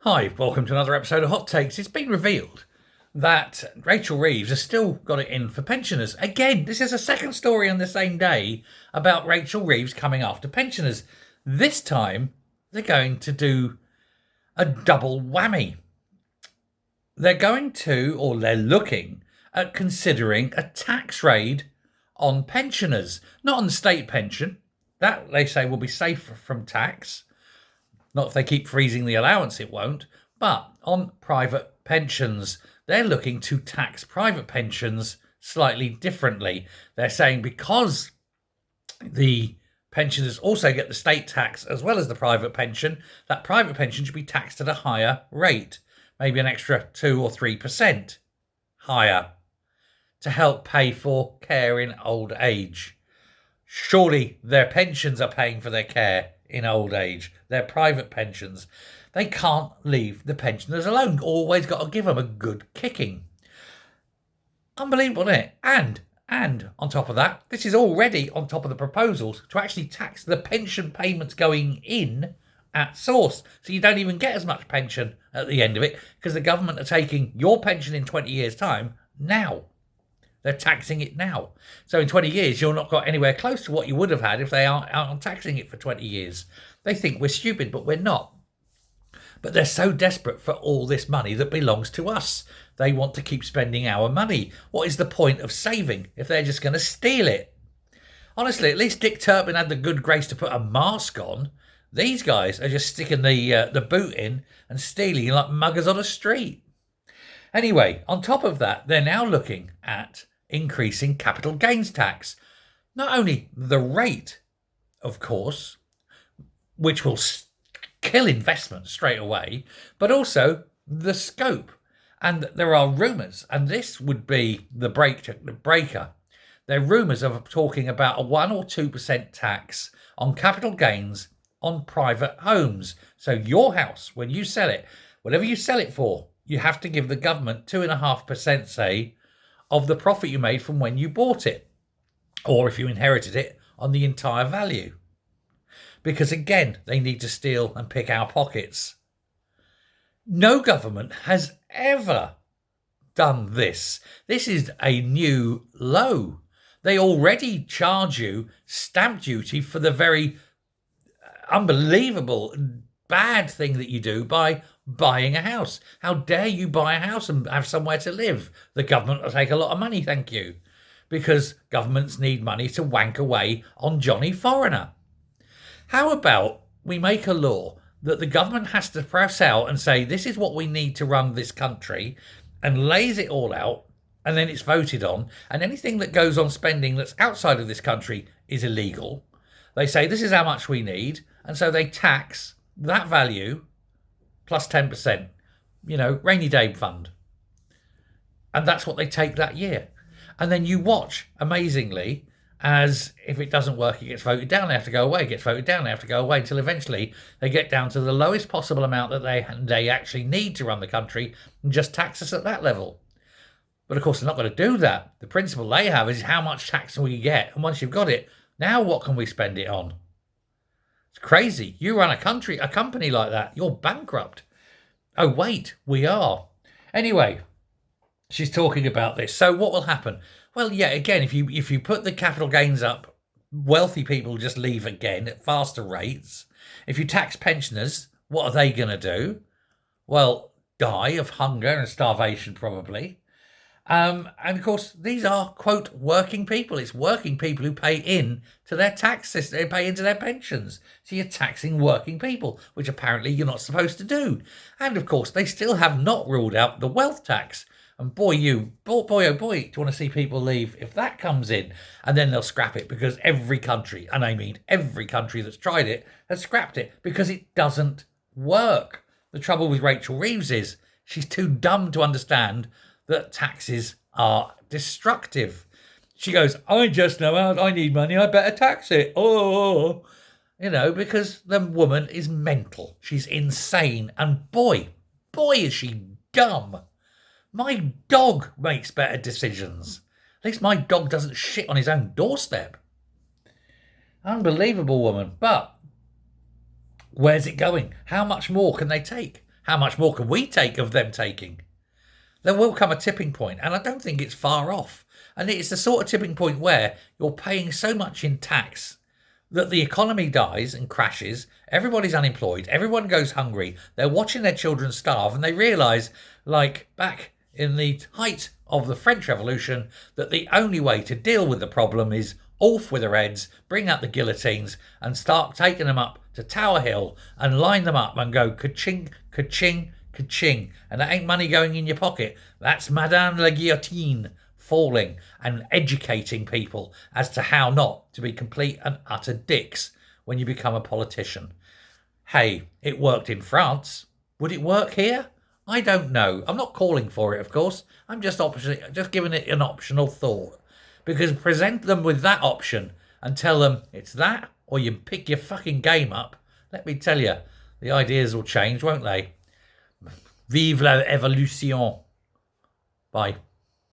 Hi, welcome to another episode of Hot Takes. It's been revealed that Rachel Reeves has still got it in for pensioners. Again, this is a second story on the same day about Rachel Reeves coming after pensioners. This time, they're going to do a double whammy. They're going to, or they're looking at considering a tax raid on pensioners, not on the state pension. That, they say, will be safe from tax. Not if they keep freezing the allowance, it won't. But on private pensions, they're looking to tax private pensions slightly differently. They're saying because the pensioners also get the state tax as well as the private pension, that private pension should be taxed at a higher rate, maybe an extra 2 or 3% higher, to help pay for care in old age. Surely their pensions are paying for their care in old age, their private pensions. They can't leave the pensioners alone. Always got to give them a good kicking. Unbelievable, isn't it? And on top of that, this is already on top of the proposals to actually tax the pension payments going in at source. So you don't even get as much pension at the end of it because the government are taking your pension in 20 years' time now. They're taxing it now. So in 20 years, you're not got anywhere close to what you would have had if they aren't taxing it for 20 years. They think we're stupid, but we're not. But they're so desperate for all this money that belongs to us. They want to keep spending our money. What is the point of saving if they're just going to steal it? Honestly, at least Dick Turpin had the good grace to put a mask on. These guys are just sticking the boot in and stealing like muggers on a street. Anyway, on top of that, they're now looking at increasing capital gains tax. Not only the rate, of course, which will kill investment straight away, but also the scope. And there are rumours, and this would be the breaker. There are rumours of talking about a 1 or 2% tax on capital gains on private homes. So your house, when you sell it, whatever you sell it for, you have to give the government 2.5%, say, of the profit you made from when you bought it, or if you inherited it, on the entire value. Because again, they need to steal and pick our pockets. No government has ever done this. This is a new low. They already charge you stamp duty for the very unbelievable bad thing that you do by buying a house. How dare you buy a house and have somewhere to live? The government will take a lot of money, thank you. Because governments need money to wank away on Johnny Foreigner. How about we make a law that the government has to press out and say, this is what we need to run this country, and lays it all out, and then it's voted on, and anything that goes on spending that's outside of this country is illegal. They say, this is how much we need, and so they tax that value plus 10%, rainy day fund. And that's what they take that year. And then you watch, amazingly, as if it doesn't work, it gets voted down, they have to go away, it gets voted down, they have to go away, until eventually they get down to the lowest possible amount that they actually need to run the country and just tax us at that level. But of course, they're not going to do that. The principle they have is how much tax can we get? And once you've got it, now what can we spend it on? It's crazy. You run a company like that, you're bankrupt. Oh, wait, we are. Anyway, she's talking about this. So what will happen? Well, yeah, again, if you put the capital gains up, wealthy people just leave again at faster rates. If you tax pensioners, what are they going to do? Well, die of hunger and starvation, probably. And of course, these are, quote, working people. It's working people who pay in to their tax system, they pay into their pensions. So you're taxing working people, which apparently you're not supposed to do. And of course, they still have not ruled out the wealth tax. And boy, oh boy, do you want to see people leave if that comes in? And then they'll scrap it because every country, and I mean every country that's tried it, has scrapped it because it doesn't work. The trouble with Rachel Reeves is she's too dumb to understand that taxes are destructive. She goes, I just know how I need money, I better tax it. Oh, because the woman is mental. She's insane. And boy, is she dumb. My dog makes better decisions. At least my dog doesn't shit on his own doorstep. Unbelievable woman. But where's it going? How much more can they take? How much more can we take of them taking? There will come a tipping point, and I don't think it's far off. And it's the sort of tipping point where you're paying so much in tax that the economy dies and crashes, everybody's unemployed, everyone goes hungry, they're watching their children starve, and they realise, like back in the height of the French Revolution, that the only way to deal with the problem is off with their heads, bring out the guillotines, and start taking them up to Tower Hill and line them up and go ka-ching, ka-ching, ka-ching. And that ain't money going in your pocket. That's Madame la Guillotine falling and educating people as to how not to be complete and utter dicks when you become a politician. Hey, it worked in France. Would it work here? I don't know. I'm not calling for it, of course. I'm just giving it an optional thought. Because present them with that option and tell them it's that or you pick your fucking game up. Let me tell you, the ideas will change, won't they? Vive la évolution. Bye.